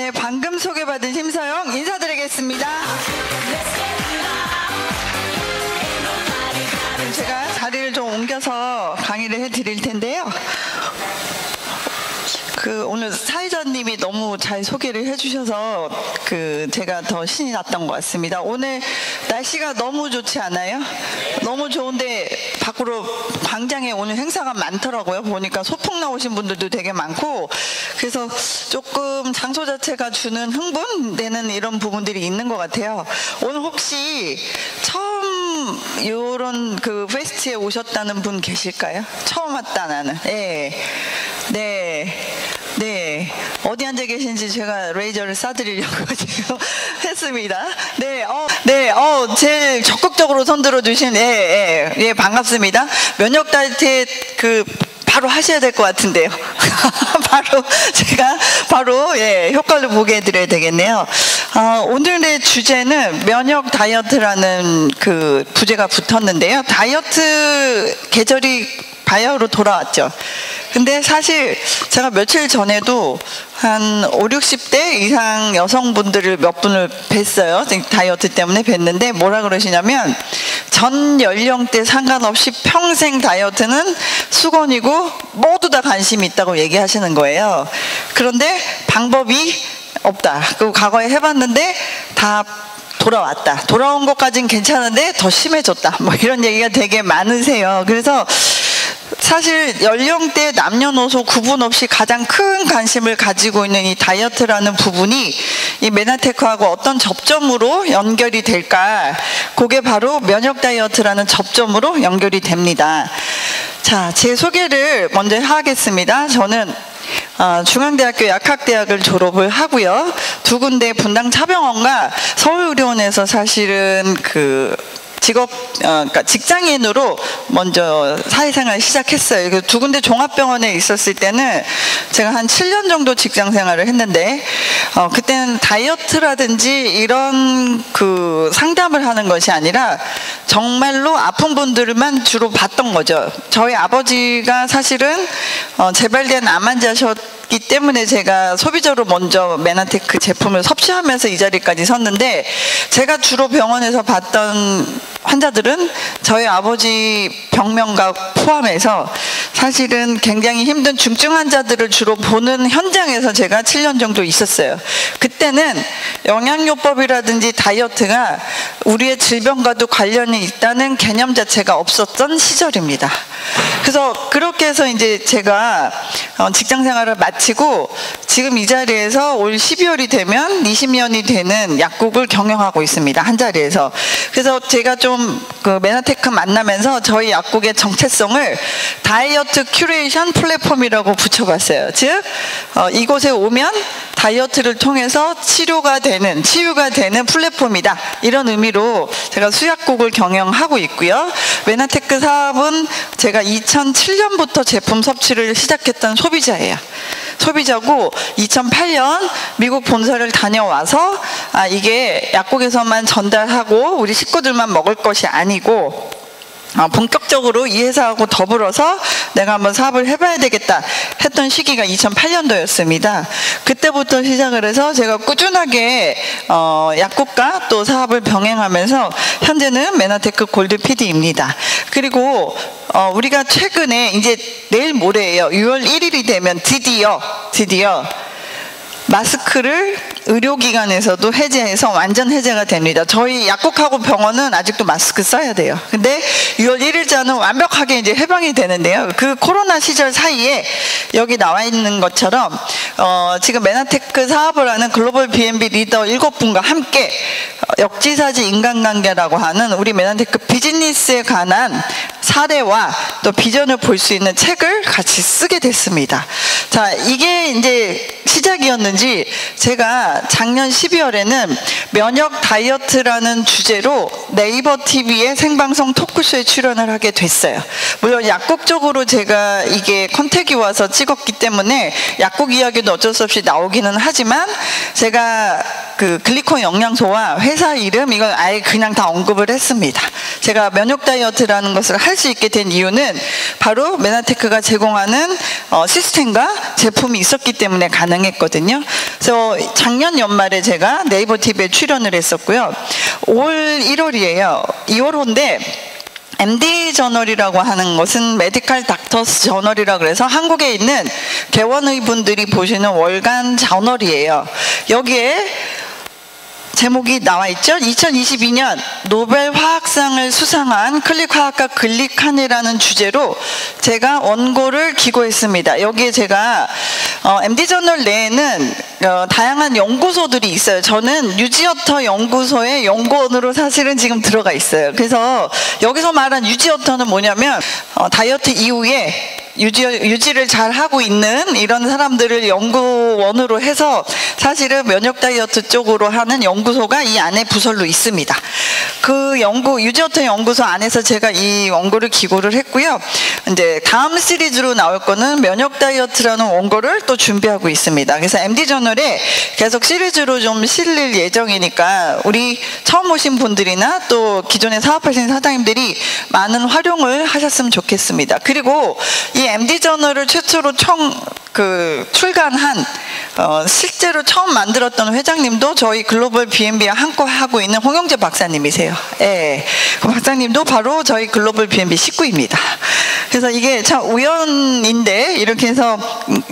네, 방금 소개받은 심서영 인사드리겠습니다. 제가 자리를 좀 옮겨서 강의를 해드릴 텐데요. 오늘 사회자님이 너무 잘 소개를 해주셔서 제가 더 신이 났던 것 같습니다. 오늘 날씨가 너무 좋지 않아요? 너무 좋은데 밖으로 광장에 오늘 행사가 많더라고요. 보니까 소풍 나오신 분들도 되게 많고, 그래서 조금 장소 자체가 주는 흥분되는 이런 부분들이 있는 것 같아요. 오늘 혹시 처음 이런 페스트에 오셨다는 분 계실까요? 처음 왔다 나는. 네. 어디 앉아 계신지 제가 레이저를 쏴드리려고 지금 했습니다. 제일 적극적으로 손들어 주신, 반갑습니다. 면역 다이어트 바로 하셔야 될 것 같은데요. 제가 효과를 보게 해드려야 되겠네요. 오늘의 주제는 면역 다이어트라는 부제가 붙었는데요. 다이어트 계절이 바야흐로 돌아왔죠. 근데 사실 제가 며칠 전에도 한 50, 60대 이상 여성분들을 몇 분을 뵀어요. 다이어트 때문에 뵀는데 뭐라 그러시냐면, 전 연령대 상관없이 평생 다이어트는 수건이고 모두 다 관심이 있다고 얘기하시는 거예요. 그런데 방법이 없다. 과거에 해봤는데 다 돌아왔다. 돌아온 것까지는 괜찮은데 더 심해졌다. 이런 얘기가 되게 많으세요. 그래서 사실 연령대 남녀노소 구분 없이 가장 큰 관심을 가지고 있는 이 다이어트라는 부분이 이 메나테크하고 어떤 접점으로 연결이 될까? 그게 바로 면역 다이어트라는 접점으로 연결이 됩니다. 자, 제 소개를 먼저 하겠습니다. 저는 중앙대학교 약학대학을 졸업을 하고요. 두 분당 차병원과 서울의료원에서 사실은 그러니까 직장인으로 먼저 사회생활을 시작했어요. 두 군데 종합병원에 있었을 때는 제가 한 7년 정도 직장생활을 했는데, 그때는 다이어트라든지 이런 상담을 하는 것이 아니라 정말로 아픈 분들만 주로 봤던 거죠. 저희 아버지가 사실은 재발된 암 환자셨기 때문에 제가 소비자로 먼저 메나테크 제품을 섭취하면서 이 자리까지 섰는데, 제가 주로 병원에서 봤던 환자들은 저희 아버지 병명과 포함해서 사실은 굉장히 힘든 중증 환자들을 주로 보는 현장에서 제가 7년 정도 있었어요. 그때는 영양요법이라든지 다이어트가 우리의 질병과도 관련이 있다는 개념 자체가 없었던 시절입니다. 그래서 그렇게 해서 이제 제가 직장 생활을 마치고 지금 이 자리에서 올 12월이 되면 20년이 되는 약국을 경영하고 있습니다. 한 자리에서. 그래서 제가 좀 메나테크 만나면서 저희 약국의 정체성을 다이어트 큐레이션 플랫폼이라고 붙여봤어요. 즉 이곳에 오면 다이어트를 통해서 치유가 되는 플랫폼이다, 이런 의미로 제가 수약국을 경영하고 있고요. 메나테크 사업은 제가 2007년부터 제품 섭취를 시작했던 소비자고 2008년 미국 본사를 다녀와서 이게 약국에서만 전달하고 우리 식구들만 먹을 것이 아니고 본격적으로 이 회사하고 더불어서 내가 한번 사업을 해봐야 되겠다 했던 시기가 2008년도였습니다. 그때부터 시작을 해서 제가 꾸준하게 약국과 또 사업을 병행하면서 현재는 메나테크 골드 PD입니다. 그리고 우리가 최근에 이제 내일 모레예요. 6월 1일이 되면 드디어 마스크를 의료기관에서도 해제해서 완전 해제가 됩니다. 저희 약국하고 병원은 아직도 마스크 써야 돼요. 근데 6월 1일자는 완벽하게 이제 해방이 되는데요. 코로나 시절 사이에 여기 나와 있는 것처럼 지금 메나테크 사업을 하는 글로벌 B&B 리더 7분과 함께 역지사지 인간관계라고 하는 우리 메나테크 비즈니스에 관한 사례와 또 비전을 볼 수 있는 책을 같이 쓰게 됐습니다. 자, 이게 이제 시작이었는지 제가 작년 12월에는 면역 다이어트라는 주제로 네이버 TV의 생방송 토크쇼에 출연을 하게 됐어요. 물론 약국 쪽으로 제가 이게 컨택이 와서 찍었기 때문에 약국 이야기도 어쩔 수 없이 나오기는 하지만, 제가 그 글리콘 영양소와 회사 이름 이걸 아예 그냥 다 언급을 했습니다. 제가 면역 다이어트라는 것을 할 수 있게 된 이유는 바로 메나테크가 제공하는 시스템과 제품이 있었기 때문에 가능했거든요. 그래서 작년 연말에 제가 네이버 TV에 출연을 했었고요. 올 1월이에요. 2월호인데 MD 저널이라고 하는 것은 메디컬 닥터스 저널이라고 그래서 한국에 있는 개원의분들이 보시는 월간 저널이에요. 여기에 제목이 나와 있죠. 2022년 노벨 화학상을 수상한 클릭화학과 글리칸이라는 주제로 제가 원고를 기고했습니다. 여기에 제가 MD저널 내에는 다양한 연구소들이 있어요. 저는 유지어터 연구소의 연구원으로 사실은 지금 들어가 있어요. 그래서 여기서 말한 유지어터는 뭐냐면 다이어트 이후에 유지를 잘 하고 있는 이런 사람들을 연구원으로 해서 사실은 면역 다이어트 쪽으로 하는 연구소가 이 안에 부설로 있습니다. 그 유지어터 연구소 안에서 제가 이 원고를 기고를 했고요. 이제 다음 시리즈로 나올 거는 면역 다이어트라는 원고를 또 준비하고 있습니다. 그래서 MD 저널에 계속 시리즈로 좀 실릴 예정이니까 우리 처음 오신 분들이나 또 기존에 사업하시는 사장님들이 많은 활용을 하셨으면 좋겠습니다. 그리고 이 MD 저널을 최초로 출간한 실제로 처음 만들었던 회장님도 저희 글로벌 B&B와 함께 하고 있는 홍영재 박사님이세요. 예, 그 박사님도 바로 저희 글로벌 B&B 식구입니다. 그래서 이게 참 우연인데 이렇게 해서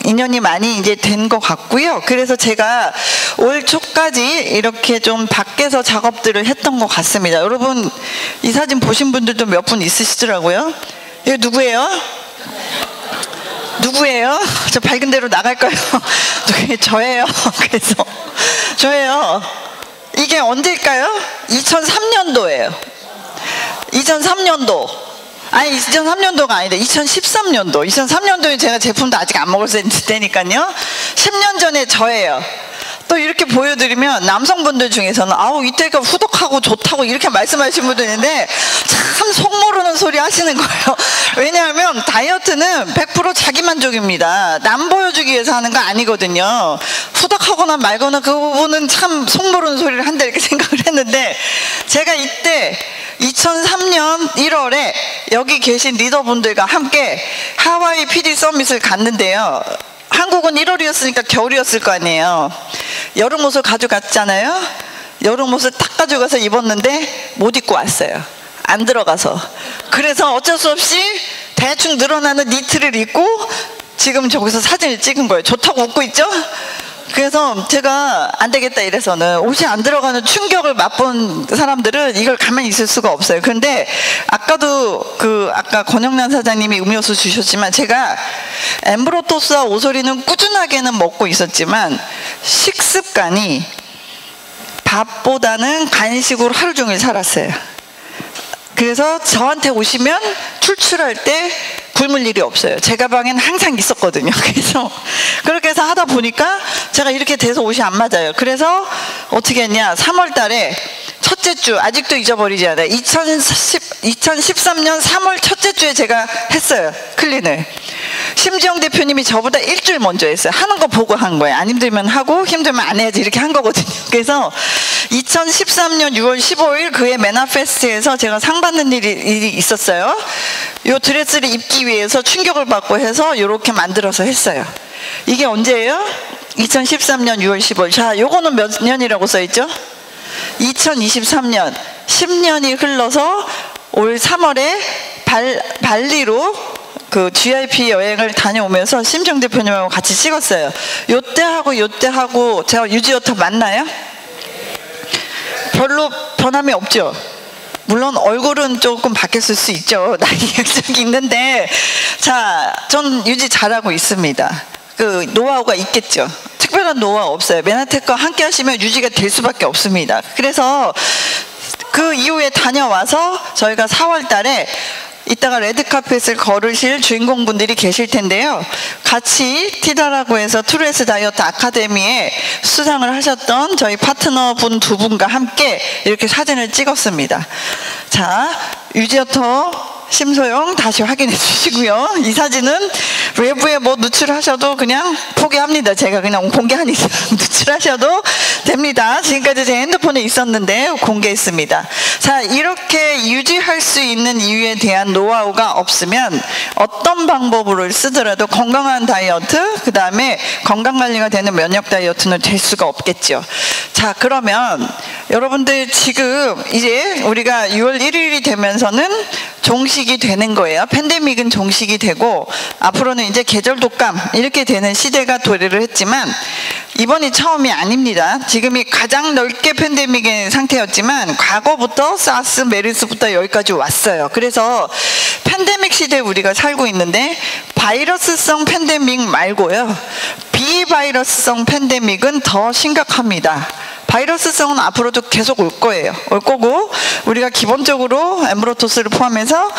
인연이 많이 이제 된 것 같고요. 그래서 제가 올 초까지 이렇게 좀 밖에서 작업들을 했던 것 같습니다. 여러분 이 사진 보신 분들도 몇 분 있으시더라고요. 이거 누구예요? 누구예요? 저 밝은 데로 나갈까요? 저예요. 그래서 저예요. 이게 언제일까요? 2003년도예요. 2003년도. 아니 2003년도가 아니다. 2013년도. 2003년도에 제가 제품도 아직 안 먹었을 때니까요. 10년 전에 저예요. 또 이렇게 보여드리면 남성분들 중에서는 아우 이때가 후덕하고 좋다고 이렇게 말씀하시는 분도 있는데 참 속 모르는 소리 하시는 거예요. 왜냐하면 다이어트는 100% 자기만족입니다. 남 보여주기 위해서 하는 거 아니거든요. 후덕하거나 말거나 그 부분은 참 속 모르는 소리를 한다 이렇게 생각을 했는데 제가 이때 2003년 1월에 여기 계신 리더분들과 함께 하와이 PD 서밋을 갔는데요. 한국은 1월이었으니까 겨울이었을 거 아니에요. 여름 옷을 가져갔잖아요. 여름 옷을 딱 가져가서 입었는데 못 입고 왔어요. 안 들어가서. 그래서 어쩔 수 없이 대충 늘어나는 니트를 입고 지금 저기서 사진을 찍은 거예요. 좋다고 웃고 있죠? 그래서 제가 안 되겠다 이래서는 옷이 안 들어가는 충격을 맛본 사람들은 이걸 가만히 있을 수가 없어요. 그런데 아까도 아까 권영란 사장님이 음료수 주셨지만 제가 엠브로토스와 오소리는 꾸준하게는 먹고 있었지만 식습관이 밥보다는 간식으로 하루 종일 살았어요. 그래서 저한테 오시면 출출할 때 굶을 일이 없어요. 제 가방에는 항상 있었거든요. 그래서 그렇게 해서 하다 보니까 제가 이렇게 돼서 옷이 안 맞아요. 그래서 어떻게 했냐, 3월 달에 첫째 주, 아직도 잊어버리지 않아요. 2013년 3월 첫째 주에 제가 했어요, 클린을. 심지영 대표님이 저보다 일주일 먼저 했어요. 하는 거 보고 한 거예요. 안 힘들면 하고 힘들면 안 해야지 이렇게 한 거거든요. 그래서 2013년 6월 15일 그해 메나페스트에서 제가 상 받는 일이 있었어요. 이 드레스를 입기 위해서 충격을 받고 해서 이렇게 만들어서 했어요. 이게 언제예요? 2013년 6월 15일. 자, 요거는 몇 년이라고 써있죠? 2023년. 10년이 흘러서 올 3월에 발리로 그 GIP 여행을 다녀오면서 심정 대표님하고 같이 찍었어요. 요때 하고 제가 유지어터 맞나요? 별로 변함이 없죠. 물론 얼굴은 조금 바뀌었을 수 있죠. 나이 역적이 있는데, 자, 전 유지 잘하고 있습니다. 그 노하우가 있겠죠. 특별한 노하우 없어요. 메나텍과 함께 하시면 유지가 될 수밖에 없습니다. 그래서 그 이후에 다녀와서 저희가 4월 달에 이따가 레드카펫을 걸으실 주인공분들이 계실 텐데요. 같이 티다라고 해서 트루에스 다이어트 아카데미에 수상을 하셨던 저희 파트너분 두 분과 함께 이렇게 사진을 찍었습니다. 자, 유지어터 심소영 다시 확인해 주시고요. 이 사진은 외부에 뭐 누출하셔도 그냥 포기합니다. 제가 그냥 공개하니까 누출하셔도 됩니다. 지금까지 제 핸드폰에 있었는데 공개했습니다. 자, 이렇게 유지할 수 있는 이유에 대한 노하우가 없으면 어떤 방법으로 쓰더라도 건강한 다이어트, 그 다음에 건강관리가 되는 면역 다이어트는 될 수가 없겠죠. 자, 그러면 여러분들 지금 이제 우리가 6월 1일이 되면서는 종식이 되는 거예요. 팬데믹은 종식이 되고 앞으로는 이제 계절 독감 이렇게 되는 시대가 도래를 했지만 이번이 처음이 아닙니다. 지금이 가장 넓게 팬데믹의 상태였지만 과거부터 사스, 메르스부터 여기까지 왔어요. 그래서 팬데믹 시대에 우리가 살고 있는데 바이러스성 팬데믹 말고요, 비바이러스성 팬데믹은 더 심각합니다. 바이러스성은 앞으로도 계속 올 거예요. 올 거고 우리가 기본적으로 엠브로토스를 포함해서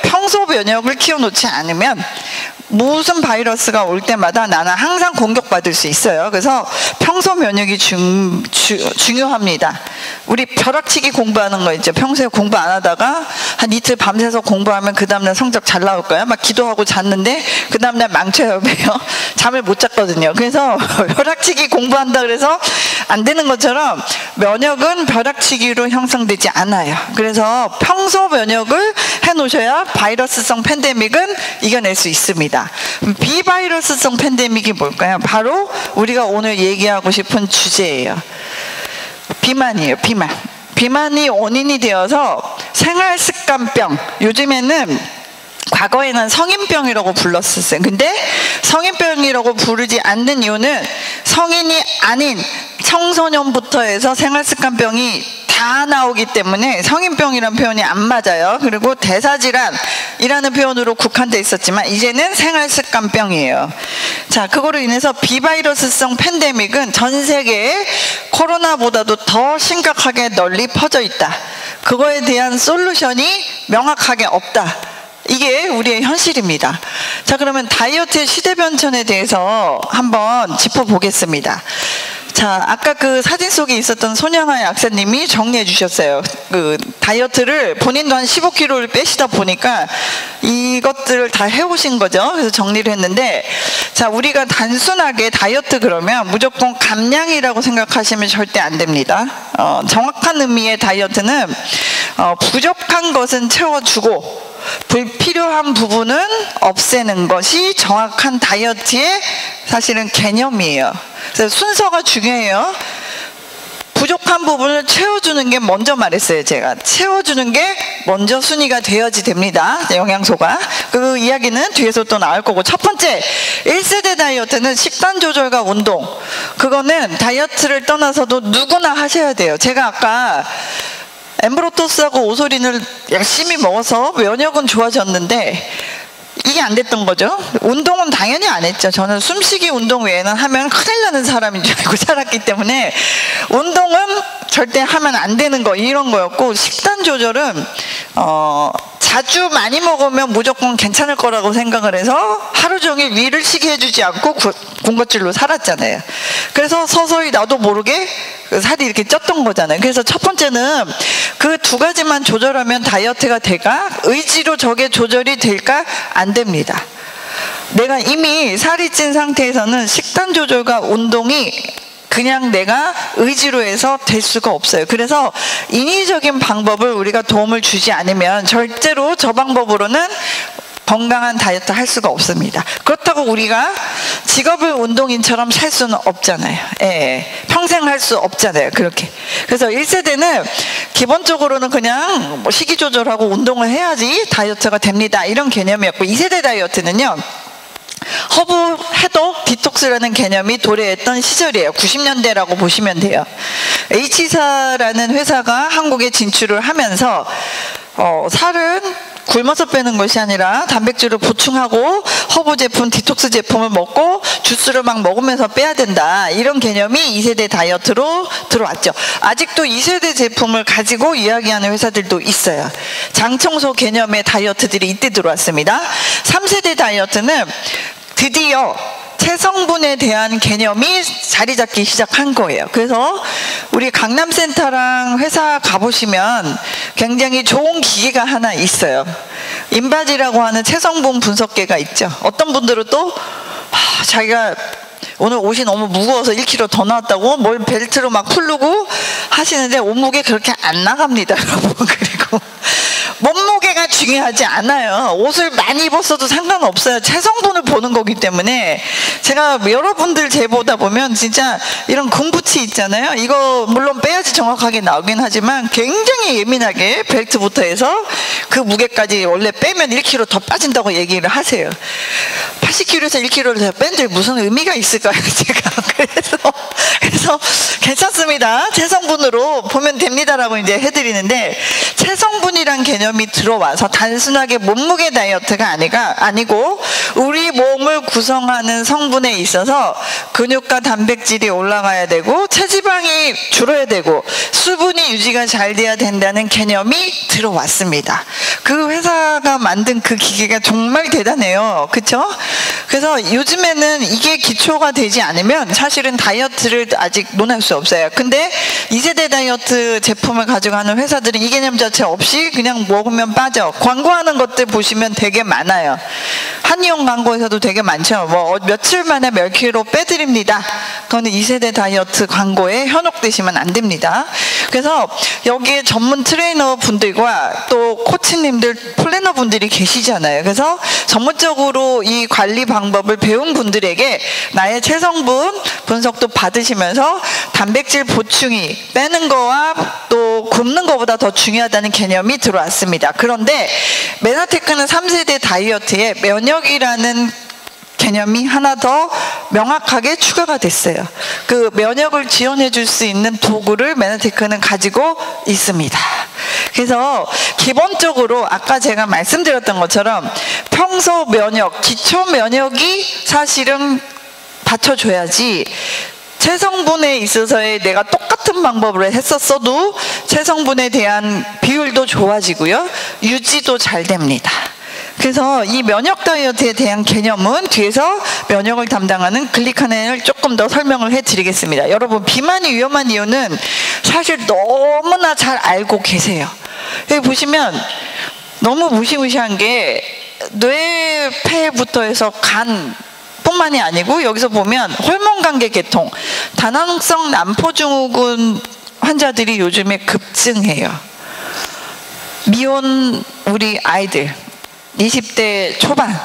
평소 면역을 키워놓지 않으면 무슨 바이러스가 올 때마다 나는 항상 공격받을 수 있어요. 그래서 평소 면역이 중요합니다. 우리 벼락치기 공부하는 거 있죠. 평소에 공부 안 하다가 한 이틀 밤새서 공부하면 그 다음날 성적 잘 나올까요? 막 기도하고 잤는데 그 다음날 망쳐요. 잠을 못 잤거든요. 그래서 벼락치기 공부한다 그래서 안 되는 것처럼 면역은 벼락치기로 형성되지 않아요. 그래서 평소 면역을 해놓으셔야 바이러스성 팬데믹은 이겨낼 수 있습니다. 비바이러스성 팬데믹이 뭘까요? 바로 우리가 오늘 얘기하고 싶은 주제예요. 비만이에요. 비만이 원인이 되어서 생활습관병, 요즘에는 과거에는 성인병이라고 불렀었어요. 근데 성인병이라고 부르지 않는 이유는 성인이 아닌 청소년부터 해서 생활습관병이 다 나오기 때문에 성인병이라는 표현이 안 맞아요. 그리고 대사질환이라는 표현으로 국한돼 있었지만 이제는 생활습관병이에요. 자, 그거로 인해서 비바이러스성 팬데믹은 전 세계에 코로나보다도 더 심각하게 널리 퍼져 있다. 그거에 대한 솔루션이 명확하게 없다. 이게 우리의 현실입니다. 자, 그러면 다이어트의 시대 변천에 대해서 한번 짚어보겠습니다. 자, 아까 그 사진 속에 있었던 손영아 약사님이 정리해 주셨어요. 그 다이어트를 본인도 한 15kg를 빼시다 보니까 이것들을 다 해오신 거죠. 그래서 정리를 했는데, 자, 우리가 단순하게 다이어트 그러면 무조건 감량이라고 생각하시면 절대 안 됩니다. 정확한 의미의 다이어트는 부족한 것은 채워주고 불필요한 부분은 없애는 것이 정확한 다이어트의 사실은 개념이에요. 그래서 순서가 중요해요. 부족한 부분을 채워주는 게 먼저 말했어요. 제가 채워주는 게 먼저 순위가 되어야지 됩니다. 영양소가. 그 이야기는 뒤에서 또 나올 거고, 첫 번째 1세대 다이어트는 식단 조절과 운동. 그거는 다이어트를 떠나서도 누구나 하셔야 돼요. 제가 아까 엠브로토스하고 오소린을 열심히 먹어서 면역은 좋아졌는데 이게 안 됐던 거죠. 운동은 당연히 안 했죠. 저는 숨쉬기 운동 외에는 하면 큰일 나는 사람인 줄 알고 살았기 때문에 운동은 절대 하면 안 되는 거, 이런 거였고, 식단 조절은 자주 많이 먹으면 무조건 괜찮을 거라고 생각을 해서 하루 종일 위를 쉬게 해주지 않고 군것질로 살았잖아요. 그래서 서서히 나도 모르게 살이 이렇게 쪘던 거잖아요. 그래서 첫 번째는 그 두 가지만 조절하면 다이어트가 될까? 의지로 저게 조절이 될까? 안 됩니다. 내가 이미 살이 찐 상태에서는 식단 조절과 운동이 그냥 내가 의지로 해서 될 수가 없어요. 그래서 인위적인 방법을 우리가 도움을 주지 않으면 절대로 저 방법으로는 건강한 다이어트 할 수가 없습니다. 그렇다고 우리가 직업을 운동인처럼 살 수는 없잖아요. 평생 할 수 없잖아요. 그렇게. 그래서 1세대는 기본적으로는 그냥 뭐 식이 조절하고 운동을 해야지 다이어트가 됩니다. 이런 개념이었고, 2세대 다이어트는요, 허브 해독 디톡스라는 개념이 도래했던 시절이에요. 90년대라고 보시면 돼요. H사라는 회사가 한국에 진출을 하면서 살은 굶어서 빼는 것이 아니라 단백질을 보충하고 허브 제품, 디톡스 제품을 먹고 주스를 막 먹으면서 빼야 된다, 이런 개념이 2세대 다이어트로 들어왔죠. 아직도 2세대 제품을 가지고 이야기하는 회사들도 있어요. 장청소 개념의 다이어트들이 이때 들어왔습니다. 3세대 다이어트는 드디어 체성분에 대한 개념이 자리 잡기 시작한 거예요. 그래서 우리 강남센터랑 회사 가보시면 굉장히 좋은 기계가 하나 있어요. 인바디라고 하는 체성분 분석계가 있죠. 어떤 분들은 또 자기가 오늘 옷이 너무 무거워서 1kg 더 나왔다고 뭘 벨트로 막 풀르고 하시는데 몸무게 그렇게 안 나갑니다, 여러분. 그리고 몸무게가 중요하지 않아요. 옷을 많이 입었어도 상관없어요. 체성분을 보는 거기 때문에 제가 여러분들 재보다 보면 진짜 이런 군부티 있잖아요. 이거 물론 빼야지 정확하게 나오긴 하지만 굉장히 예민하게 벨트부터 해서 그 무게까지 원래 빼면 1kg 더 빠진다고 얘기를 하세요. 80kg에서 1kg를 더 뺀들 무슨 의미가 있을까요? 제가 그래서 괜찮습니다. 체성분으로 보면 됩니다라고 이제 해드리는데, 체성분이란 개념이 들어와서 단순하게 몸무게 다이어트가 아니고 우리 몸을 구성하는 성분에 있어서 근육과 단백질이 올라가야 되고 체지방이 줄어야 되고 수분이 유지가 잘 돼야 된다는 개념이 들어왔습니다. 그 회사가 만든 그 기계가 정말 대단해요. 그렇죠? 그래서 요즘에는 이게 기초가 되지 않으면 사실은 다이어트를 아직 논할 수 없어요. 근데 2세대 다이어트 제품을 가져가는 회사들은 이 개념 자체 없이 그냥 먹으면 빠져. 광고하는 것들 보시면 되게 많아요. 한의원 광고에서도 되게 많죠. 뭐 며칠 만에 몇 킬로 빼드립니다. 그거는 2세대 다이어트 광고에 현혹되시면 안 됩니다. 그래서 여기에 전문 트레이너 분들과 또 코치님들, 플래너 분들이 계시잖아요. 그래서 전문적으로 이 관리 방법을 배운 분들에게 나의 체성분 분석도 받으시면서 단백질 보충이 빼는 거와 또 굶는 거보다 더 중요하다는 개념이 들어왔습니다. 그런데 메나테크는 3세대 다이어트에 면역이라는 개념이 하나 더 명확하게 추가가 됐어요. 그 면역을 지원해 줄 수 있는 도구를 메나테크는 가지고 있습니다. 그래서 기본적으로 아까 제가 말씀드렸던 것처럼 평소 면역, 기초 면역이 사실은 받쳐줘야지 체성분에 있어서의 내가 똑같은 방법으로 했었어도 체성분에 대한 비율도 좋아지고요, 유지도 잘 됩니다. 그래서 이 면역 다이어트에 대한 개념은 뒤에서 면역을 담당하는 글리카넨을 조금 더 설명을 해드리겠습니다. 여러분, 비만이 위험한 이유는 사실 너무나 잘 알고 계세요. 여기 보시면 너무 무시무시한 게 뇌폐부터 해서 간 뿐만이 아니고 여기서 보면 호르몬관계 계통, 다낭성 난포증후군 환자들이 요즘에 급증해요. 미혼 우리 아이들 20대 초반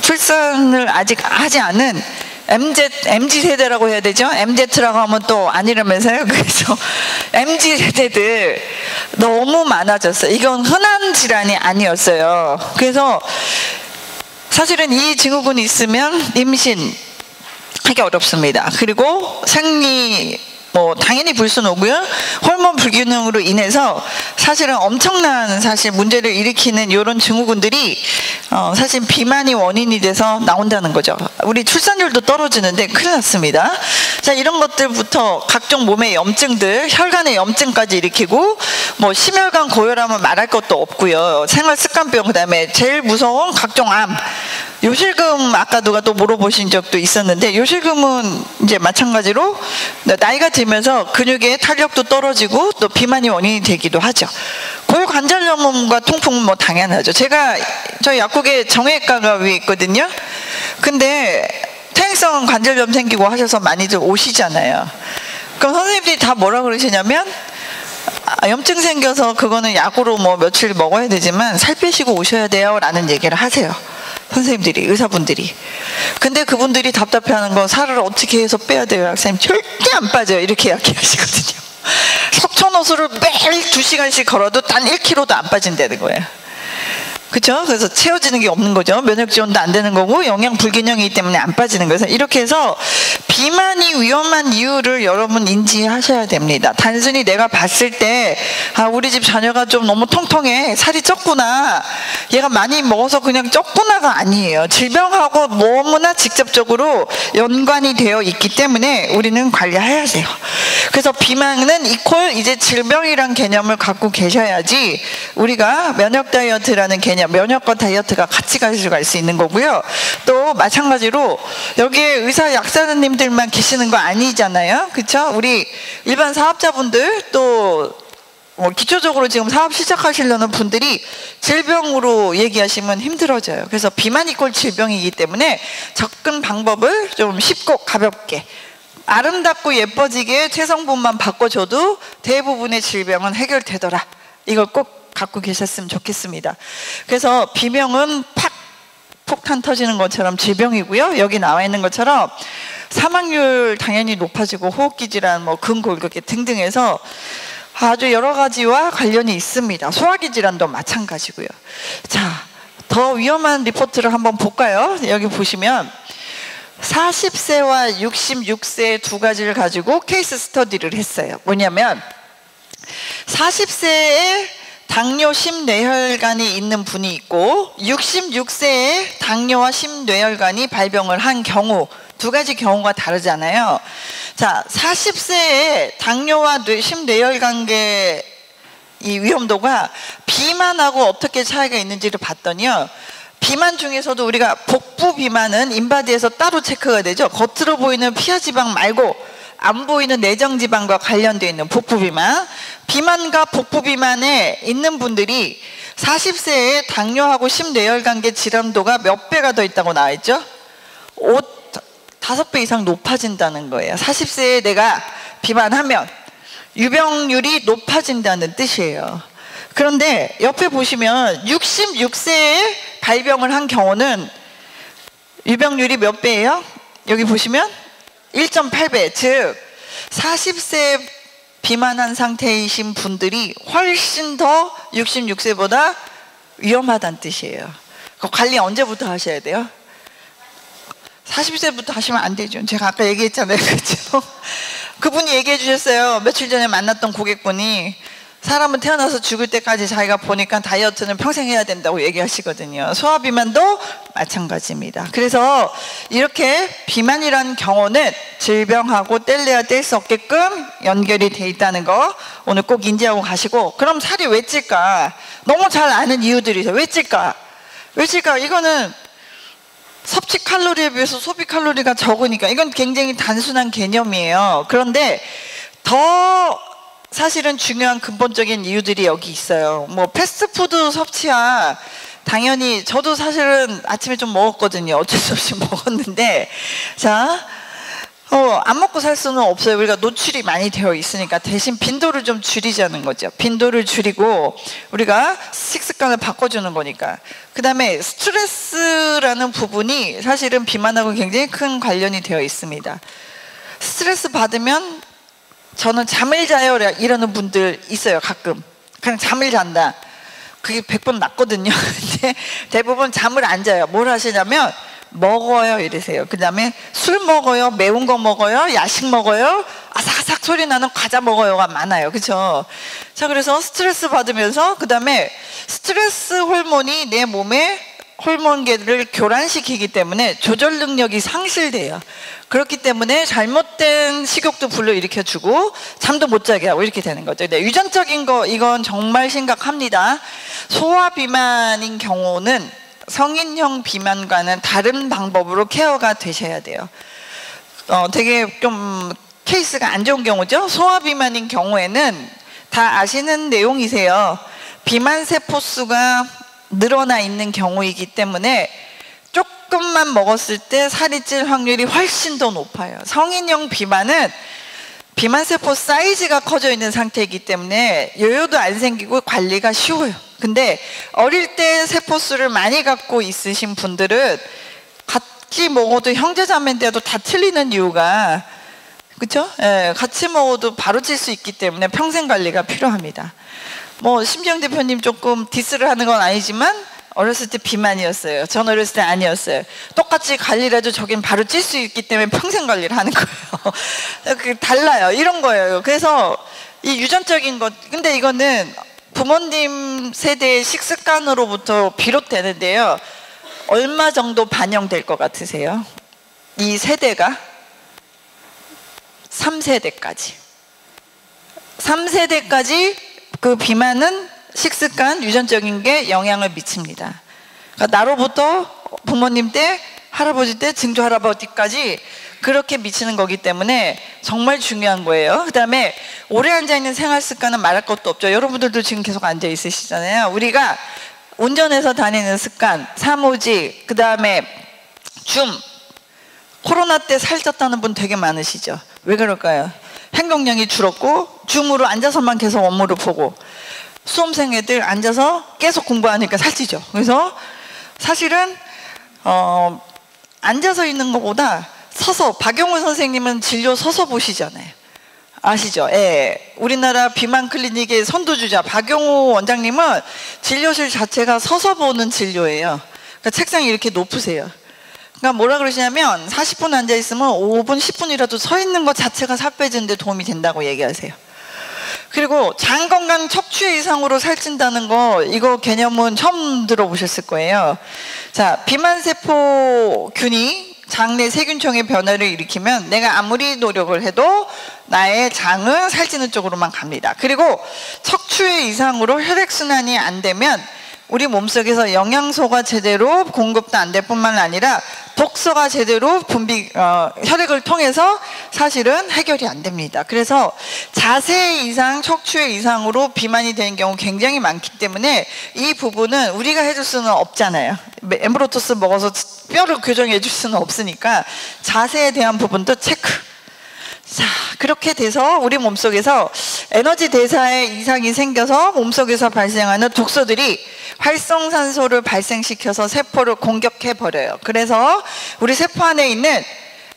출산을 아직 하지 않은 MZ 세대라고 해야 되죠? MZ라고 하면 또 아니라면서요. 그래서 MZ 세대들 너무 많아졌어요. 이건 흔한 질환이 아니었어요. 그래서 사실은 이 증후군이 있으면 임신하기 어렵습니다. 그리고 생리 당연히 불순 오고요. 호르몬 불균형으로 인해서 사실은 엄청난 문제를 일으키는 이런 증후군들이 사실 비만이 원인이 돼서 나온다는 거죠. 우리 출산율도 떨어지는데 큰일 났습니다. 자, 이런 것들부터 각종 몸의 염증들, 혈관의 염증까지 일으키고 심혈관 고혈압은 말할 것도 없고요. 생활습관병, 그다음에 제일 무서운 각종 암, 요실금, 아까 누가 또 물어보신 적도 있었는데, 요실금은 이제 마찬가지로 나이가 들면서 근육의 탄력도 떨어지고 또 비만이 원인이 되기도 하죠. 고관절염과 통풍은 당연하죠. 저희 약국에 정형외과가 위에 있거든요. 근데 퇴행성 관절염 생기고 하셔서 많이들 오시잖아요. 그럼 선생님들이 다 뭐라 그러시냐면, 염증 생겨서 그거는 약으로 며칠 먹어야 되지만 살 빼시고 오셔야 돼요 라는 얘기를 하세요. 선생님들이, 의사분들이. 근데 그분들이 답답해하는 건 살을 어떻게 해서 빼야 돼요? 선생님 절대 안 빠져요, 이렇게 이야기하시거든요. 석촌호수를 매일 2시간씩 걸어도 단 1kg도 안 빠진다는 거예요. 그렇죠? 그래서 채워지는 게 없는 거죠. 면역 지원도 안 되는 거고 영양 불균형이기 때문에 안 빠지는 거예요. 이렇게 해서 비만이 위험한 이유를 여러분 인지하셔야 됩니다. 단순히 내가 봤을 때 우리 집 자녀가 좀 너무 통통해, 살이 쪘구나, 얘가 많이 먹어서 그냥 쪘구나가 아니에요. 질병하고 너무나 직접적으로 연관이 되어 있기 때문에 우리는 관리해야 돼요. 그래서 비만은 이퀄 이제 질병이란 개념을 갖고 계셔야지 우리가 면역 다이어트라는 개념, 면역과 다이어트가 같이 가져갈 수 있는 거고요. 또 마찬가지로 여기에 의사 약사님들만 계시는 거 아니잖아요. 그렇죠? 우리 일반 사업자분들 또 기초적으로 지금 사업 시작하시려는 분들이 질병으로 얘기하시면 힘들어져요. 그래서 비만 이꼴 질병이기 때문에 접근 방법을 좀 쉽고 가볍게 아름답고 예뻐지게 체성분만 바꿔줘도 대부분의 질병은 해결되더라. 이걸 꼭 갖고 계셨으면 좋겠습니다. 그래서 비명은 팍 폭탄 터지는 것처럼 질병이고요. 여기 나와 있는 것처럼 사망률 당연히 높아지고 호흡기 질환, 근골격계 등등 해서 아주 여러 가지와 관련이 있습니다. 소화기 질환도 마찬가지고요. 자, 더 위험한 리포트를 한번 볼까요? 여기 보시면 40세와 66세 두 가지를 가지고 케이스 스터디를 했어요. 뭐냐면 40세에 당뇨 심뇌혈관이 있는 분이 있고 66세에 당뇨와 심뇌혈관이 발병을 한 경우, 두 가지 경우가 다르잖아요. 자, 40세에 당뇨와 심뇌혈관계 이 위험도가 비만하고 어떻게 차이가 있는지를 봤더니요, 비만 중에서도 우리가 복부 비만은 인바디에서 따로 체크가 되죠. 겉으로 보이는 피하지방 말고 안 보이는 내정지방과 관련되어 있는 복부 비만, 비만과 복부 비만에 있는 분들이 40세에 당뇨하고 심뇌혈관계 질환도가 몇 배가 더 있다고 나와 있죠? 5배 이상 높아진다는 거예요. 40세에 내가 비만하면 유병률이 높아진다는 뜻이에요. 그런데 옆에 보시면 66세에 발병을 한 경우는 유병률이 몇 배예요? 여기 보시면 1.8배, 즉 40세 비만한 상태이신 분들이 훨씬 더 66세보다 위험하다는 뜻이에요. 그 관리 언제부터 하셔야 돼요? 40세부터 하시면 안 되죠. 제가 아까 얘기했잖아요. 그렇죠? 그분이 얘기해 주셨어요. 며칠 전에 만났던 고객분이 사람은 태어나서 죽을 때까지 자기가 보니까 다이어트는 평생 해야 된다고 얘기하시거든요. 소화비만도 마찬가지입니다. 그래서 이렇게 비만이라는 경우는 질병하고 뗄래야 뗄 수 없게끔 연결이 돼 있다는 거 오늘 꼭 인지하고 가시고, 그럼 살이 왜 찔까? 너무 잘 아는 이유들이 있어요. 왜 찔까? 왜 찔까? 이거는 섭취 칼로리에 비해서 소비 칼로리가 적으니까 이건 굉장히 단순한 개념이에요. 그런데 더 사실은 중요한 근본적인 이유들이 여기 있어요. 패스트푸드 섭취야 당연히 저도 사실은 아침에 좀 먹었거든요. 어쩔 수 없이 먹었는데, 자, 안 먹고 살 수는 없어요. 우리가 노출이 많이 되어 있으니까. 대신 빈도를 좀 줄이자는 거죠. 빈도를 줄이고 우리가 식습관을 바꿔주는 거니까. 그 다음에 스트레스라는 부분이 사실은 비만하고 굉장히 큰 관련이 되어 있습니다. 스트레스 받으면 저는 잠을 자요 이러는 분들 있어요. 가끔 그냥 잠을 잔다. 그게 100번 낫거든요. 근데 대부분 잠을 안 자요. 뭘 하시냐면 먹어요 이러세요. 그 다음에 술 먹어요, 매운 거 먹어요, 야식 먹어요, 아삭아삭 소리 나는 과자 먹어요가 많아요. 그렇죠? 자, 그래서 스트레스 받으면서 그 다음에 스트레스 호르몬이 내 몸에 호르몬계를 교란시키기 때문에 조절 능력이 상실돼요. 그렇기 때문에 잘못된 식욕도 불러일으켜주고 잠도 못 자게 하고 이렇게 되는 거죠. 네, 유전적인 거 이건 정말 심각합니다. 소화비만인 경우는 성인형 비만과는 다른 방법으로 케어가 되셔야 돼요. 되게 좀 케이스가 안 좋은 경우죠. 소화비만인 경우에는 다 아시는 내용이세요. 비만세포수가 늘어나 있는 경우이기 때문에 조금만 먹었을 때 살이 찔 확률이 훨씬 더 높아요. 성인형 비만은 비만세포 사이즈가 커져 있는 상태이기 때문에 요요도 안 생기고 관리가 쉬워요. 근데 어릴 때 세포수를 많이 갖고 있으신 분들은 같이 먹어도 형제자매인데도 다 틀리는 이유가, 그렇죠? 예, 같이 먹어도 바로 찔 수 있기 때문에 평생 관리가 필요합니다. 심지영 대표님 조금 디스를 하는 건 아니지만 어렸을 때 비만이었어요. 전 어렸을 때 아니었어요. 똑같이 관리를 해도 저긴 바로 찔 수 있기 때문에 평생 관리를 하는 거예요. 달라요. 이런 거예요. 그래서 이 유전적인 것, 근데 이거는 부모님 세대의 식습관으로부터 비롯되는데요. 얼마 정도 반영될 것 같으세요? 이 세대가 3세대까지. 3세대까지 그 비만은 식습관, 유전적인 게 영향을 미칩니다. 그러니까 나로부터 부모님 때, 할아버지 때, 증조 할아버지까지 그렇게 미치는 거기 때문에 정말 중요한 거예요. 그 다음에 오래 앉아있는 생활 습관은 말할 것도 없죠. 여러분들도 지금 계속 앉아 있으시잖아요. 우리가 운전해서 다니는 습관, 사무직, 그 다음에 줌, 코로나 때 살쪘다는 분 되게 많으시죠. 왜 그럴까요? 행동량이 줄었고 줌으로 앉아서만 계속 업무를 보고, 수험생 애들 앉아서 계속 공부하니까 살찌죠. 그래서 사실은 앉아서 있는 것보다 서서, 박용훈 선생님은 진료 서서 보시잖아요. 아시죠? 예. 우리나라 비만 클리닉의 선두주자 박용호 원장님은 진료실 자체가 서서 보는 진료예요. 그러니까 책상이 이렇게 높으세요. 그러니까 뭐라 그러시냐면 40분 앉아 있으면 5분, 10분이라도 서 있는 것 자체가 살 빼주는 데 도움이 된다고 얘기하세요. 그리고 장 건강 척추 이상으로 살찐다는 거, 이거 개념은 처음 들어보셨을 거예요. 자, 비만세포균이 장내 세균총의 변화를 일으키면 내가 아무리 노력을 해도 나의 장은 살찌는 쪽으로만 갑니다. 그리고 척추의 이상으로 혈액순환이 안 되면 우리 몸속에서 영양소가 제대로 공급도 안 될 뿐만 아니라 독소가 제대로 혈액을 통해서 사실은 해결이 안 됩니다. 그래서 자세 이상, 척추의 이상으로 비만이 되는 경우 굉장히 많기 때문에 이 부분은 우리가 해줄 수는 없잖아요. 엠브로토스 먹어서 뼈를 교정해 줄 수는 없으니까 자세에 대한 부분도 체크. 자, 그렇게 돼서 우리 몸속에서 에너지 대사에 이상이 생겨서 몸속에서 발생하는 독소들이 활성산소를 발생시켜서 세포를 공격해버려요. 그래서 우리 세포 안에 있는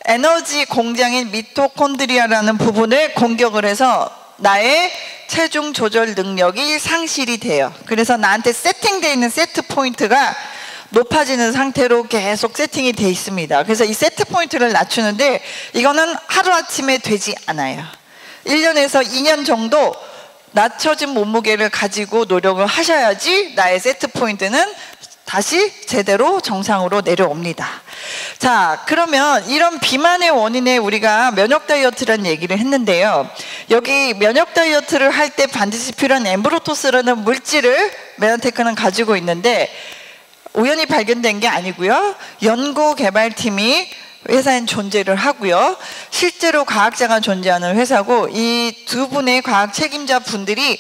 에너지 공장인 미토콘드리아라는 부분을 공격을 해서 나의 체중 조절 능력이 상실이 돼요. 그래서 나한테 세팅되어 있는 세트 포인트가 높아지는 상태로 계속 세팅이 돼 있습니다. 그래서 이 세트 포인트를 낮추는데 이거는 하루아침에 되지 않아요. 1년에서 2년 정도 낮춰진 몸무게를 가지고 노력을 하셔야지 나의 세트 포인트는 다시 제대로 정상으로 내려옵니다. 자, 그러면 이런 비만의 원인에 우리가 면역 다이어트라는 얘기를 했는데요. 여기 면역 다이어트를 할 때 반드시 필요한 엠브로토스라는 물질을 메나테크는 가지고 있는데 우연히 발견된 게 아니고요. 연구개발팀이 회사엔 존재를 하고요. 실제로 과학자가 존재하는 회사고, 이 두 분의 과학 책임자 분들이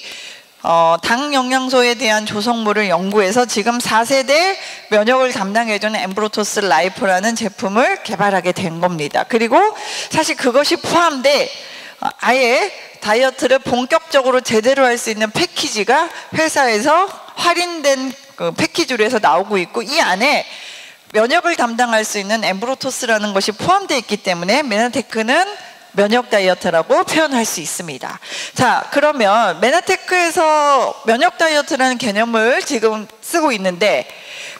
당 영양소에 대한 조성물을 연구해서 지금 4세대 면역을 담당해주는 엠브로토스 라이프라는 제품을 개발하게 된 겁니다. 그리고 사실 그것이 포함돼 아예 다이어트를 본격적으로 제대로 할 수 있는 패키지가 회사에서 할인된 그 패키지로 해서 나오고 있고, 이 안에 면역을 담당할 수 있는 엠브로토스라는 것이 포함되어 있기 때문에 메나테크는 면역 다이어트라고 표현할 수 있습니다. 자, 그러면 메나테크에서 면역 다이어트라는 개념을 지금 쓰고 있는데,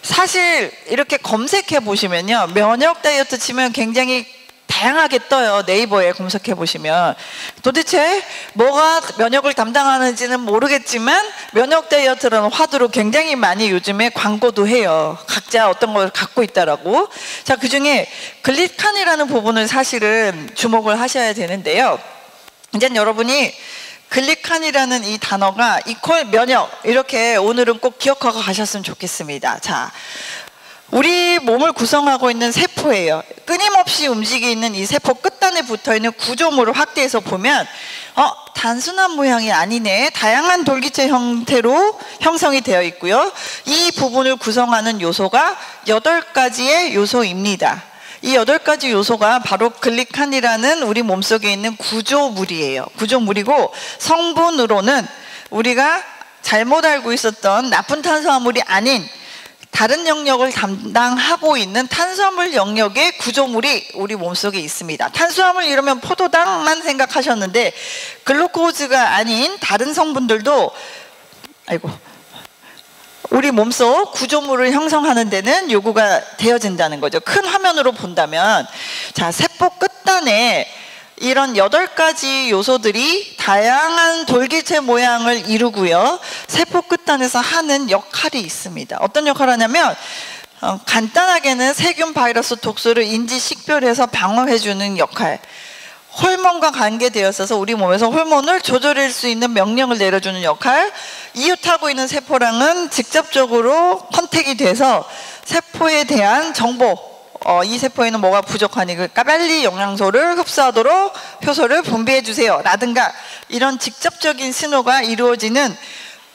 사실 이렇게 검색해 보시면요, 면역 다이어트 치면 굉장히 다양하게 떠요. 네이버에 검색해 보시면. 도대체 뭐가 면역을 담당하는지는 모르겠지만 면역 다이어트라는 화두로 굉장히 많이 요즘에 광고도 해요. 각자 어떤 걸 갖고 있다라고. 자, 그중에 글리칸이라는 부분을 사실은 주목을 하셔야 되는데요. 이제 여러분이 글리칸이라는 이 단어가 이퀄 면역, 이렇게 오늘은 꼭 기억하고 가셨으면 좋겠습니다. 자, 우리 몸을 구성하고 있는 세포예요. 끊임없이 움직이는 이 세포 끝단에 붙어있는 구조물을 확대해서 보면 단순한 모양이 아니네. 다양한 돌기체 형태로 형성이 되어 있고요. 이 부분을 구성하는 요소가 8가지의 요소입니다. 이 8가지 요소가 바로 글리칸이라는 우리 몸속에 있는 구조물이에요. 구조물이고, 성분으로는 우리가 잘못 알고 있었던 나쁜 탄수화물이 아닌 다른 영역을 담당하고 있는 탄수화물 영역의 구조물이 우리 몸속에 있습니다. 탄수화물 이러면 포도당만 생각하셨는데 글루코즈가 아닌 다른 성분들도 우리 몸속 구조물을 형성하는 데는 요구가 되어진다는 거죠. 큰 화면으로 본다면, 자, 세포 끝단에 이런 8가지 요소들이 다양한 돌기체 모양을 이루고요. 세포 끝단에서 하는 역할이 있습니다. 어떤 역할을 하냐면 간단하게는 세균, 바이러스, 독소를 인지 식별해서 방어해주는 역할. 호르몬과 관계되었어서 우리 몸에서 호르몬을 조절할 수 있는 명령을 내려주는 역할, 이웃하고 있는 세포랑은 직접적으로 컨택이 돼서 세포에 대한 정보, 이 세포에는 뭐가 부족하니까 빨리 영양소를 흡수하도록 효소를 분비해 주세요 라든가 이런 직접적인 신호가 이루어지는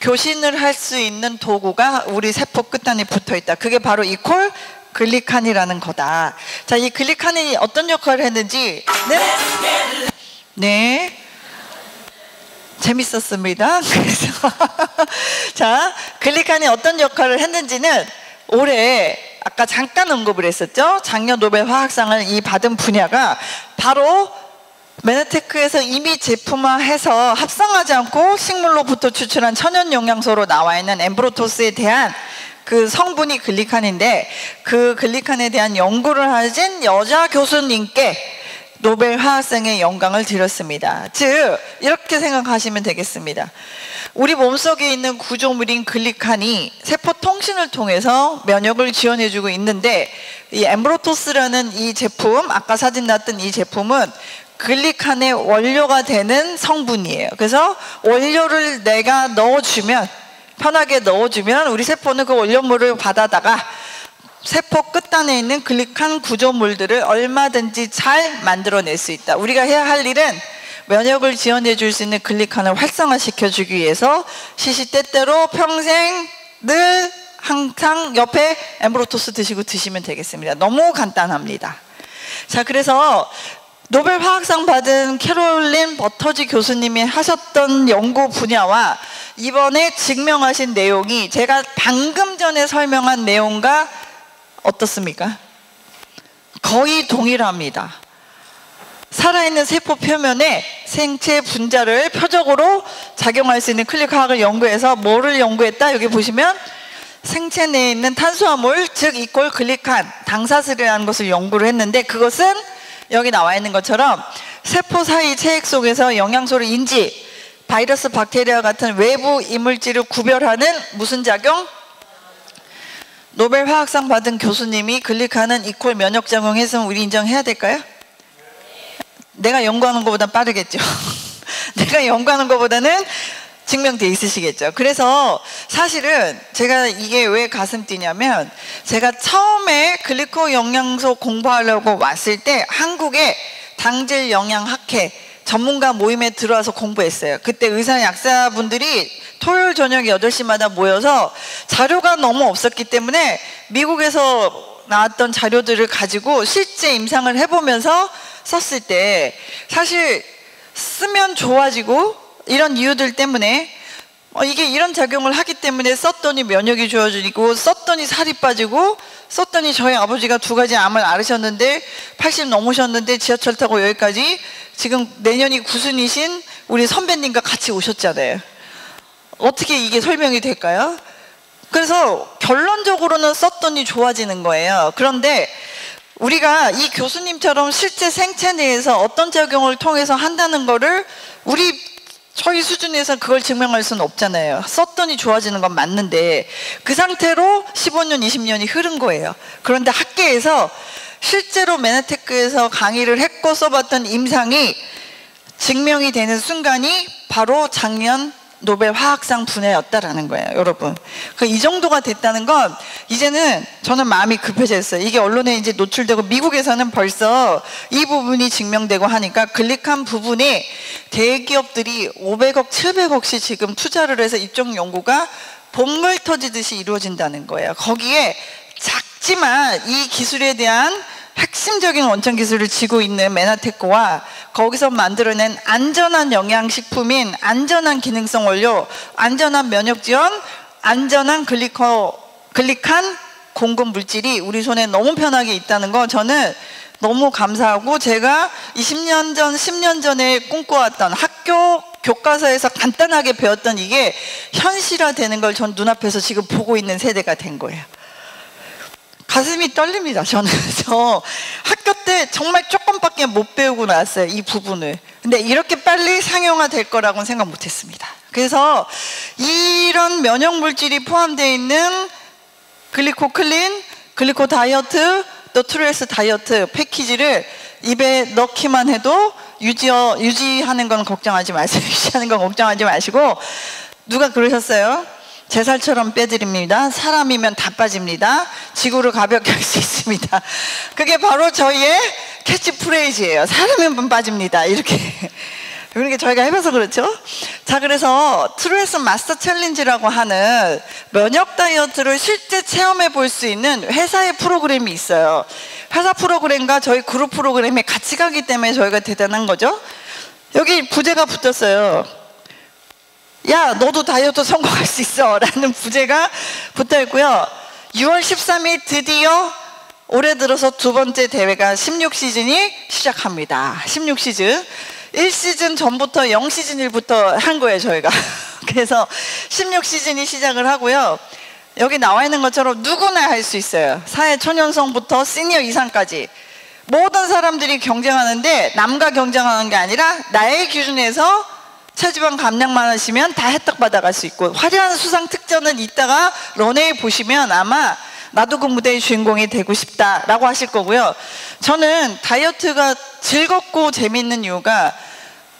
교신을 할 수 있는 도구가 우리 세포 끝단에 붙어 있다. 그게 바로 이콜 글리칸이라는 거다. 자, 이 글리칸이 어떤 역할을 했는지 네 재밌었습니다. 그래서 자, 글리칸이 어떤 역할을 했는지는 올해 아까 잠깐 언급을 했었죠. 작년 노벨 화학상을 이 받은 분야가 바로 메나테크에서 이미 제품화해서 합성하지 않고 식물로부터 추출한 천연 영양소로 나와 있는 엠브로토스에 대한 그 성분이 글리칸인데, 그 글리칸에 대한 연구를 하신 여자 교수님께 노벨 화학상의 영광을 드렸습니다. 즉 이렇게 생각하시면 되겠습니다. 우리 몸속에 있는 구조물인 글리칸이 세포 통신을 통해서 면역을 지원해주고 있는데, 이 엠브로토스라는 이 제품, 아까 사진 났던 이 제품은 글리칸의 원료가 되는 성분이에요. 그래서 원료를 내가 넣어주면, 편하게 넣어주면 우리 세포는 그 원료물을 받아다가 세포 끝단에 있는 글리칸 구조물들을 얼마든지 잘 만들어낼 수 있다. 우리가 해야 할 일은 면역을 지원해 줄 수 있는 글리칸을 활성화시켜 주기 위해서 시시때때로 평생 늘 항상 옆에 엠브로토스 드시면 되겠습니다. 너무 간단합니다. 자, 그래서 노벨 화학상 받은 캐롤린 버터지 교수님이 하셨던 연구 분야와 이번에 증명하신 내용이 제가 방금 전에 설명한 내용과 어떻습니까? 거의 동일합니다. 살아있는 세포 표면에 생체 분자를 표적으로 작용할 수 있는 클릭화학을 연구해서 뭐를 연구했다? 여기 보시면 생체 내에 있는 탄수화물, 즉 이꼴 글리칸, 당사슬이라는 것을 연구를 했는데, 그것은 여기 나와 있는 것처럼 세포 사이 체액 속에서 영양소를 인지, 바이러스, 박테리아 같은 외부 이물질을 구별하는 무슨 작용? 노벨 화학상 받은 교수님이 글리칸은 이콜 면역작용 했으면 우리 인정해야 될까요? 내가 연구하는 것보다 빠르겠죠. 내가 연구하는 것보다는 증명돼 있으시겠죠. 그래서 사실은 제가 이게 왜 가슴 뛰냐면, 제가 처음에 글리코 영양소 공부하려고 왔을 때 한국의 당질 영양학회 전문가 모임에 들어와서 공부했어요. 그때 의사 약사분들이 토요일 저녁 8시마다 모여서 자료가 너무 없었기 때문에 미국에서 나왔던 자료들을 가지고 실제 임상을 해보면서 썼을 때 사실 쓰면 좋아지고 이런 이유들 때문에 이게 이런 작용을 하기 때문에 썼더니 면역이 좋아지고, 썼더니 살이 빠지고, 썼더니 저희 아버지가 2가지 암을 앓으셨는데 80 넘으셨는데 지하철 타고 여기까지 지금 내년이 9순이신 우리 선배님과 같이 오셨잖아요. 어떻게 이게 설명이 될까요? 그래서 결론적으로는 썼더니 좋아지는 거예요. 그런데 우리가 이 교수님처럼 실제 생체 내에서 어떤 작용을 통해서 한다는 거를 저희 수준에서 그걸 증명할 수는 없잖아요. 썼더니 좋아지는 건 맞는데 그 상태로 15년, 20년이 흐른 거예요. 그런데 학계에서 실제로 메나테크에서 강의를 했고 써봤던 임상이 증명이 되는 순간이 바로 작년 노벨 화학상 분야였다라는 거예요, 여러분. 이 정도가 됐다는 건 이제는 저는 마음이 급해졌어요. 이게 언론에 이제 노출되고 미국에서는 벌써 이 부분이 증명되고 하니까 글리칸 부분에 대기업들이 500억, 700억씩 지금 투자를 해서 이쪽 연구가 본물 터지듯이 이루어진다는 거예요. 거기에 작지만 이 기술에 대한 핵심적인 원천 기술을 쥐고 있는 메나테크와 거기서 만들어낸 안전한 영양식품인 안전한 기능성 원료, 안전한 면역 지원, 안전한 글리칸 공급 물질이 우리 손에 너무 편하게 있다는 거 저는 너무 감사하고, 제가 20년 전, 10년 전에 꿈꿔왔던 학교 교과서에서 간단하게 배웠던 이게 현실화되는 걸 전 눈앞에서 지금 보고 있는 세대가 된 거예요. 가슴이 떨립니다. 저는 학교 때 정말 조금밖에 못 배우고 나왔어요, 이 부분을. 근데 이렇게 빨리 상용화 될 거라고는 생각 못 했습니다. 그래서 이런 면역 물질이 포함되어 있는 글리코 클린, 글리코 다이어트, 또 트루에스 다이어트 패키지를 입에 넣기만 해도 유지하는 건 걱정하지 마세요. 유지하는 건 걱정하지 마시고, 누가 그러셨어요? 제 살처럼 빼드립니다. 사람이면 다 빠집니다. 지구를 가볍게 할 수 있습니다. 그게 바로 저희의 캐치프레이즈예요. 사람이면 빠집니다. 이렇게. 그러니까 저희가 해봐서 그렇죠. 자, 그래서 트루에스 마스터 챌린지라고 하는 면역 다이어트를 실제 체험해 볼 수 있는 회사의 프로그램이 있어요. 회사 프로그램과 저희 그룹 프로그램이 같이 가기 때문에 저희가 대단한 거죠. 여기 부제가 붙었어요. 야, 너도 다이어트 성공할 수 있어 라는 부제가 붙어 있고요. 6월 13일 드디어 올해 들어서 두 번째 대회가 16시즌이 시작합니다. 16시즌. 1시즌 전부터 0시즌 1부터 한 거예요, 저희가. 그래서 16시즌이 시작을 하고요. 여기 나와 있는 것처럼 누구나 할 수 있어요. 사회 초년생부터 시니어 이상까지 모든 사람들이 경쟁하는데, 남과 경쟁하는 게 아니라 나의 기준에서 체지방 감량만 하시면 다 혜택 받아갈 수 있고, 화려한 수상 특전은 이따가 런웨이 보시면 아마 나도 그 무대의 주인공이 되고 싶다라고 하실 거고요. 저는 다이어트가 즐겁고 재밌는 이유가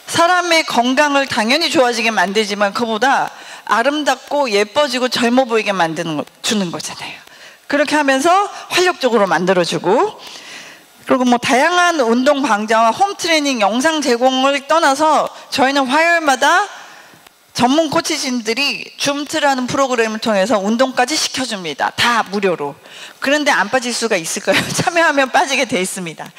사람의 건강을 당연히 좋아지게 만들지만 그보다 아름답고 예뻐지고 젊어 보이게 주는 거잖아요. 그렇게 하면서 활력적으로 만들어주고, 그리고 뭐 다양한 운동 강좌와 홈 트레이닝 영상 제공을 떠나서 저희는 화요일마다 전문 코치진들이 줌트라는 프로그램을 통해서 운동까지 시켜줍니다. 다 무료로. 그런데 안 빠질 수가 있을까요? 참여하면 빠지게 돼 있습니다.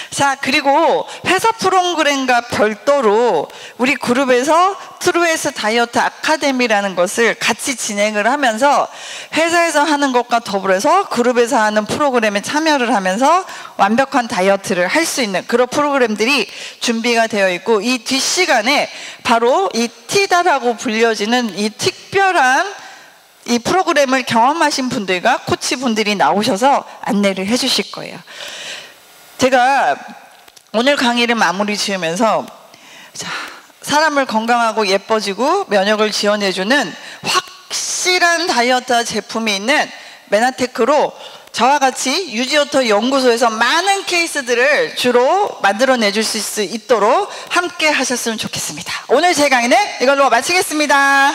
자, 그리고 회사 프로그램과 별도로 우리 그룹에서 트루에스 다이어트 아카데미라는 것을 같이 진행을 하면서 회사에서 하는 것과 더불어서 그룹에서 하는 프로그램에 참여를 하면서 완벽한 다이어트를 할 수 있는 그런 프로그램들이 준비가 되어 있고, 이 뒷시간에 바로 이 티다라고 불려지는 이 특별한 이 프로그램을 경험하신 분들과 코치분들이 나오셔서 안내를 해 주실 거예요. 제가 오늘 강의를 마무리 지으면서, 자, 사람을 건강하고 예뻐지고 면역을 지원해주는 확실한 다이어트 제품이 있는 메나테크로 저와 같이 유지오터 연구소에서 많은 케이스들을 주로 만들어내줄 수 있도록 함께 하셨으면 좋겠습니다. 오늘 제 강의는 이걸로 마치겠습니다.